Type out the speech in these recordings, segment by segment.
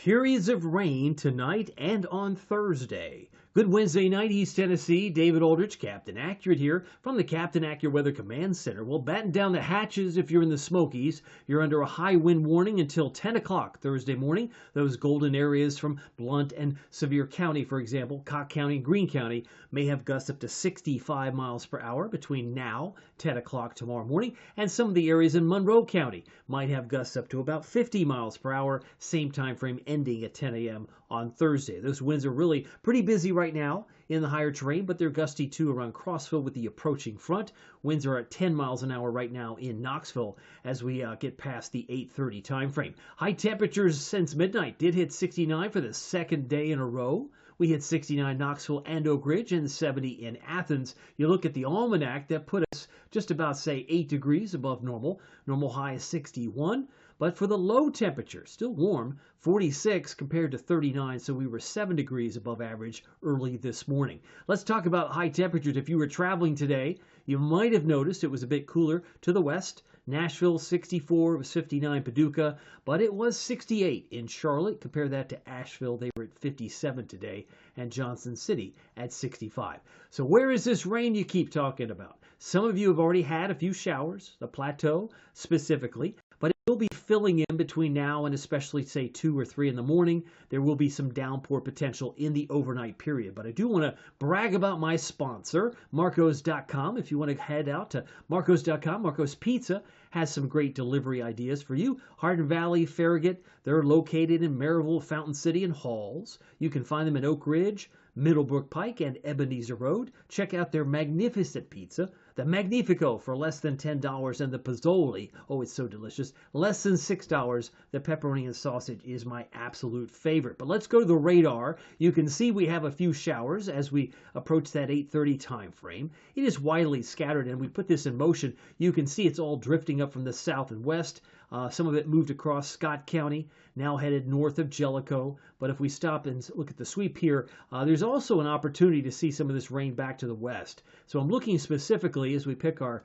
Periods of rain tonight and on Thursday. Good Wednesday night, East Tennessee. David Aldrich, Captain Accurate here from the Captain Accurate Weather Command Center. Well, batten down the hatches if you're in the Smokies. You're under a high wind warning until 10 o'clock Thursday morning. Those golden areas from Blount and Sevier County, for example, Cocke County, Greene County, may have gusts up to 65 miles per hour between now, 10 o'clock tomorrow morning. And some of the areas in Monroe County might have gusts up to about 50 miles per hour, same time frame ending at 10 a.m. on Thursday. Those winds are really pretty busy right now in the higher terrain, but they're gusty too around Crossville with the approaching front. Winds are at 10 miles an hour right now in Knoxville as we get past the 8:30 time frame. High temperatures since midnight did hit 69 for the second day in a row. We hit 69 Knoxville and Oak Ridge and 70 in Athens. You look at the almanac, that put us just about, say, 8 degrees above normal. Normal high is 61. But for the low temperature, still warm, 46 compared to 39, so we were 7 degrees above average early this morning. Let's talk about high temperatures. If you were traveling today, you might have noticed it was a bit cooler to the west. Nashville, 64, it was 59 Paducah, but it was 68 in Charlotte. Compare that to Asheville, they were at 57 today, and Johnson City at 65. So where is this rain you keep talking about? Some of you have already had a few showers, the plateau specifically, but it will be filling in between now and especially, say, 2 or 3 in the morning. There will be some downpour potential in the overnight period. But I do want to brag about my sponsor, Marcos.com. If you want to head out to Marcos.com, Marcos Pizza has some great delivery ideas for you. Hardin Valley, Farragut, they're located in Maryville, Fountain City, and Halls. You can find them in Oak Ridge, Middlebrook Pike, and Ebenezer Road. Check out their magnificent pizza, the Magnifico for less than $10, and the Pozzoli, oh, it's so delicious, less than $6. The pepperoni and sausage is my absolute favorite. But let's go to the radar. You can see we have a few showers as we approach that 8:30 time frame. It is widely scattered, and we put this in motion. You can see it's all drifting up from the south and west. Some of it moved across Scott County, now headed north of Jellicoe. But if we stop and look at the sweep here, there's also an opportunity to see some of this rain back to the west. So I'm looking specifically as we pick our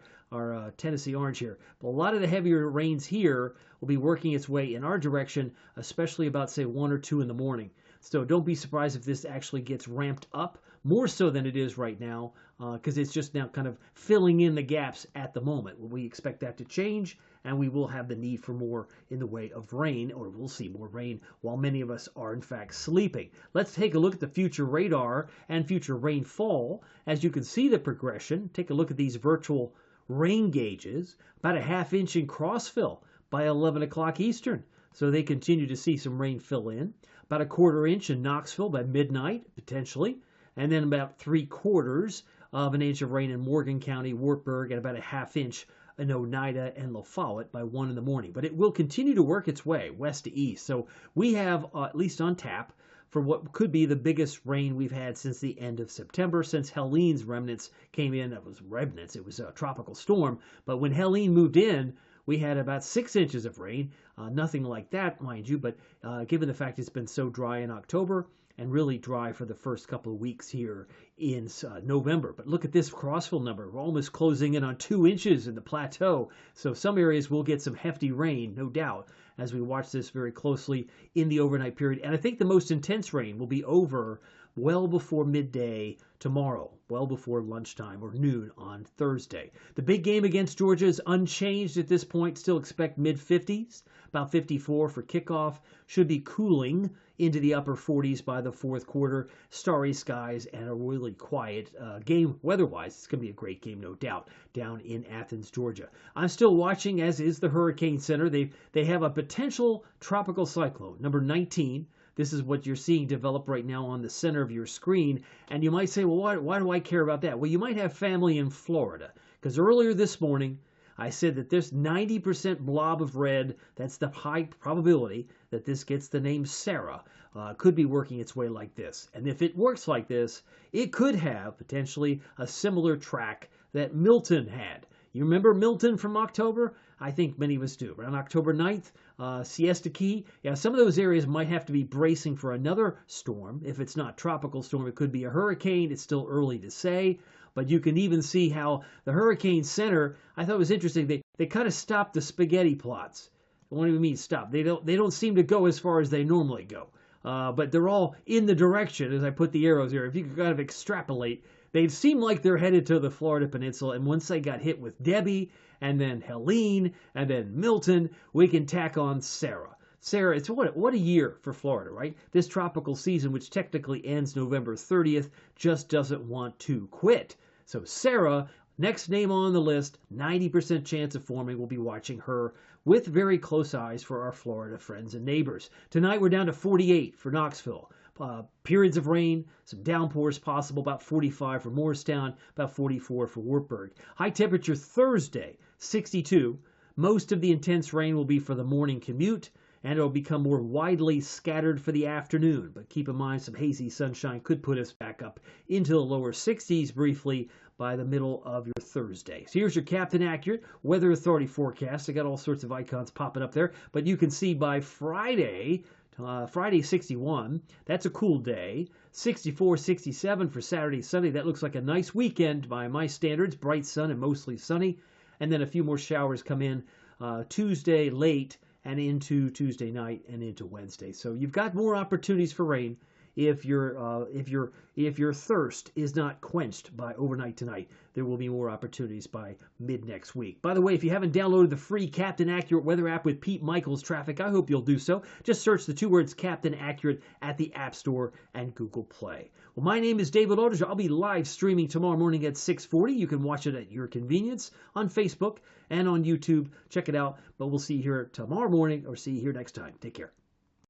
Tennessee orange here. But a lot of the heavier rains here will be working its way in our direction, especially about, say, 1 or 2 in the morning. So don't be surprised if this actually gets ramped up more so than it is right now, because it's just now kind of filling in the gaps at the moment. We expect that to change, and we will have the need for more in the way of rain, or we'll see more rain while many of us are in fact sleeping. Let's take a look at the future radar and future rainfall. As you can see the progression, take a look at these virtual rain gauges. About a ½ inch in Crossville by 11 o'clock Eastern. So they continue to see some rain fill in. About a ½ inch in Knoxville by midnight, potentially. And then about 3/4 of an inch of rain in Morgan County, Wartburg, and about a ½ inch in Oneida and La Follette by 1 in the morning. But it will continue to work its way west to east. So we have, at least on tap, for what could be the biggest rain we've had since the end of September, since Helene's remnants came in. That was remnants, it was a tropical storm. But when Helene moved in, we had about 6 inches of rain. Nothing like that, mind you, but given the fact it's been so dry in October, and really dry for the first couple of weeks here in November. But look at this Crossville number. We're almost closing in on 2 inches in the plateau. So some areas will get some hefty rain, no doubt, as we watch this very closely in the overnight period. And I think the most intense rain will be over well before midday tomorrow, well before lunchtime or noon on Thursday. The big game against Georgia is unchanged at this point. Still expect mid-50s, about 54 for kickoff. Should be cooling into the upper 40s by the fourth quarter. Starry skies and a really quiet game weather-wise. It's going to be a great game, no doubt, down in Athens, Georgia. I'm still watching, as is the Hurricane Center. They have a potential tropical cyclone, number 19. This is what you're seeing develop right now on the center of your screen. And you might say, well, why do I care about that? Well, you might have family in Florida, because earlier this morning, I said that this 90% blob of red, that's the high probability that this gets the name Sarah, could be working its way like this. And if it works like this, it could have potentially a similar track that Milton had. You remember Milton from October? I think many of us do. Around October 9th, Siesta Key, yeah, some of those areas might have to be bracing for another storm. If it's not tropical storm, it could be a hurricane. It's still early to say. But you can even see how the Hurricane Center, I thought it was interesting, they kind of stopped the spaghetti plots. What do you mean stop? They don't seem to go as far as they normally go. But they're all in the direction, as I put the arrows here. If you could kind of extrapolate, they seem like they're headed to the Florida Peninsula. And once they got hit with Debbie, and then Helene, and then Milton, we can tack on Sarah. Sarah, it's what a year for Florida, right? This tropical season, which technically ends November 30th, just doesn't want to quit. So Sarah, next name on the list, 90% chance of forming. We'll be watching her with very close eyes for our Florida friends and neighbors. Tonight we're down to 48 for Knoxville. Periods of rain, some downpours possible, about 45 for Morristown, about 44 for Wartburg. High temperature Thursday, 62. Most of the intense rain will be for the morning commute, and it'll become more widely scattered for the afternoon. But keep in mind, some hazy sunshine could put us back up into the lower 60s briefly by the middle of your Thursday. So here's your Captain Accurate Weather Authority forecast. I got all sorts of icons popping up there, but you can see by Friday, Friday 61, that's a cool day. 64, 67 for Saturday, Sunday. That looks like a nice weekend by my standards. Bright sun and mostly sunny. And then a few more showers come in Tuesday late and into Tuesday night and into Wednesday. So you've got more opportunities for rain if your thirst is not quenched by overnight tonight. There will be more opportunities by mid next week. By the way, if you haven't downloaded the free Captain Accurate weather app with Pete Michaels traffic, I hope you'll do so. Just search the two words Captain Accurate at the App Store and Google Play. Well, my name is David Aldridge. I'll be live streaming tomorrow morning at 6:40. You can watch it at your convenience on Facebook and on YouTube. Check it out. But we'll see you here tomorrow morning, or see you here next time. Take care.